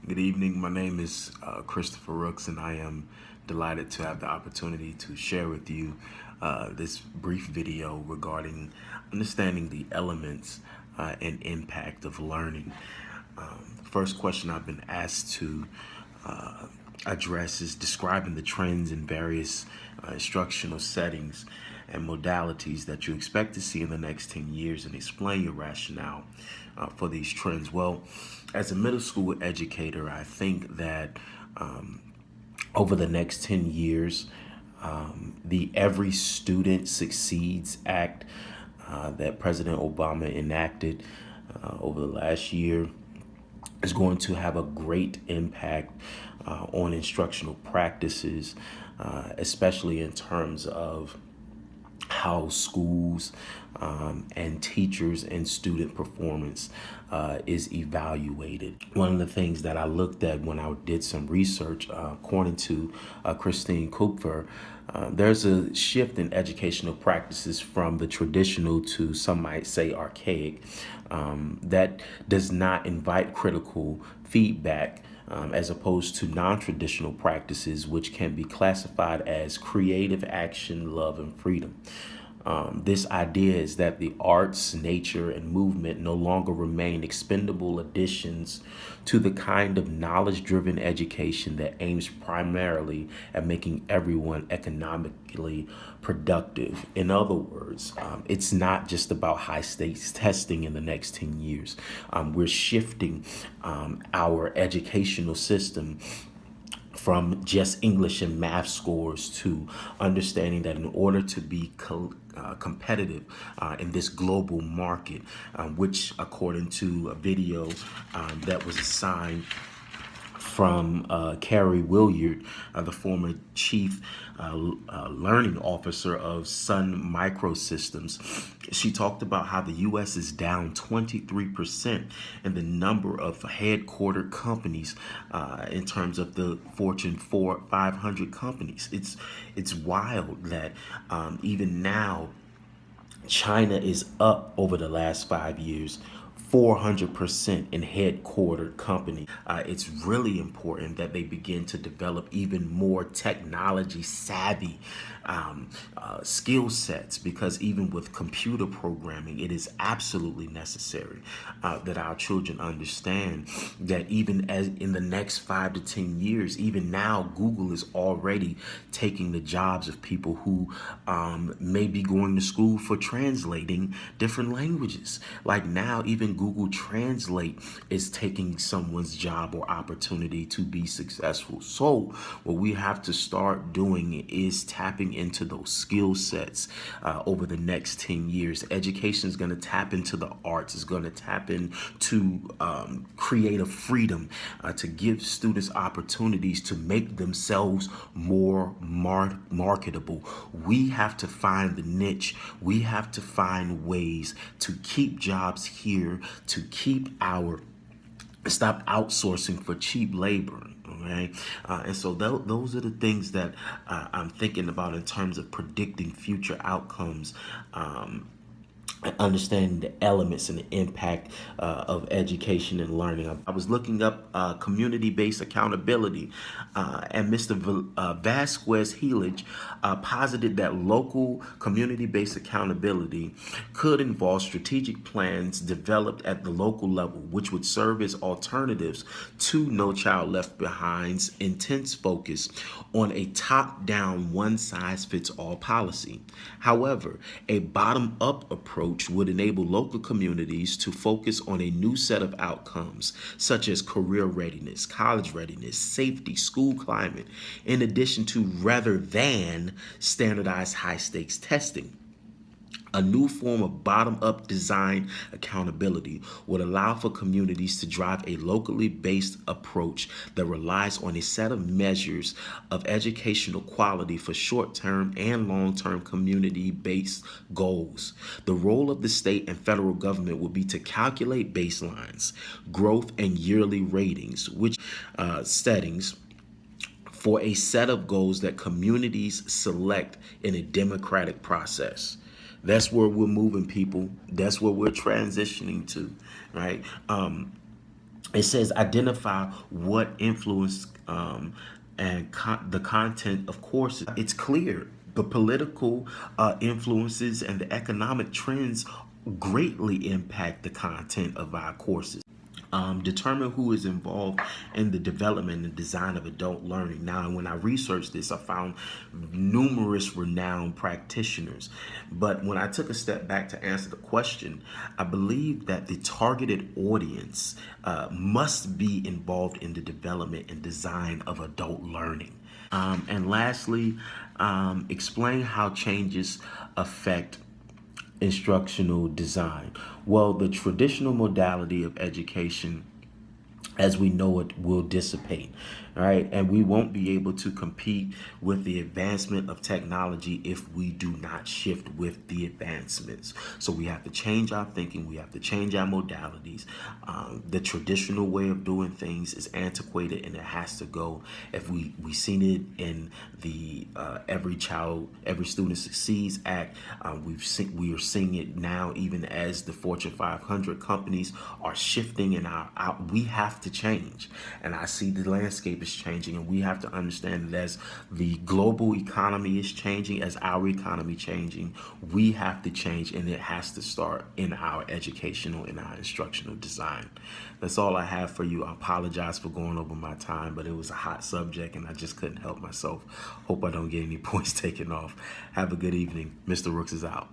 Good evening. My name is Christopher Rooks, and I am delighted to have the opportunity to share with you this brief video regarding understanding the elements and impact of learning. The first question I've been asked to address is describing the trends in various instructional settings and modalities that you expect to see in the next 10 years and explain your rationale for these trends. Well, as a middle school educator, I think that over the next 10 years, the Every Student Succeeds Act that President Obama enacted over the last year is going to have a great impact on instructional practices, especially in terms of how schools and teachers and student performance is evaluated. One of the things that I looked at when I did some research, according to Christine Kupfer, there's a shift in educational practices from the traditional to, some might say, archaic, that does not invite critical feedback, as opposed to non-traditional practices, which can be classified as creative action, love, and freedom. This idea is that the arts, nature, and movement no longer remain expendable additions to the kind of knowledge-driven education that aims primarily at making everyone economically productive. In other words, it's not just about high-stakes testing in the next 10 years. We're shifting our educational system from just English and math scores to understanding that in order to be competitive in this global market, which according to a video that was assigned from Carrie Williard, the former chief learning officer of Sun Microsystems. She talked about how the U.S. is down 23% in the number of headquartered companies in terms of the Fortune 500 companies. It's wild that even now China is up over the last 5 years, 400% in headquartered company. It's really important that they begin to develop even more technology savvy skill sets, because even with computer programming, it is absolutely necessary that our children understand that even as in the next 5 to 10 years, even now, Google is already taking the jobs of people who may be going to school for translating different languages. Like now, even Google Translate is taking someone's job or opportunity to be successful. So what we have to start doing is tapping into those skill sets over the next 10 years. Education is going to tap into the arts, is going to tap into creative freedom to give students opportunities to make themselves more marketable. We have to find the niche. We have to find ways to keep jobs here, to keep stop outsourcing for cheap labor. Okay, and so those are the things that I'm thinking about in terms of predicting future outcomes. And understanding the elements and the impact of education and learning. I was looking up community-based accountability, and Mr. Vasquez Helage posited that local community-based accountability could involve strategic plans developed at the local level, which would serve as alternatives to No Child Left Behind's intense focus on a top-down, one-size-fits-all policy. However, a bottom-up approach would enable local communities to focus on a new set of outcomes, such as career readiness, college readiness, safety, school climate, in addition to rather than standardized high-stakes testing. A new form of bottom-up design accountability would allow for communities to drive a locally based approach that relies on a set of measures of educational quality for short-term and long-term community-based goals. The role of the state and federal government would be to calculate baselines, growth, and yearly ratings, which settings for a set of goals that communities select in a democratic process. That's where we're moving, people. That's where we're transitioning to, right? It says identify what influence and the content of courses. It's clear the political influences and the economic trends greatly impact the content of our courses. Determine who is involved in the development and design of adult learning. Now, when I researched this, I found numerous renowned practitioners. But when I took a step back to answer the question, I believe that the targeted audience must be involved in the development and design of adult learning. And lastly, explain how changes affect instructional design. Well, the traditional modality of education as we know it will dissipate, right? And we won't be able to compete with the advancement of technology if we do not shift with the advancements. So we have to change our thinking. We have to change our modalities. The traditional way of doing things is antiquated and it has to go. If we seen it in the Every Child, Every Student Succeeds Act, we are seeing it now even as the Fortune 500 companies are shifting in we have to change. And I see the landscape is changing, and we have to understand that as the global economy is changing, as our economy changing, we have to change, and it has to start in our educational and our instructional design. That's all I have for you. I apologize for going over my time, but it was a hot subject and I just couldn't help myself. Hope I don't get any points taken off. Have a good evening. Mr. Rooks is out.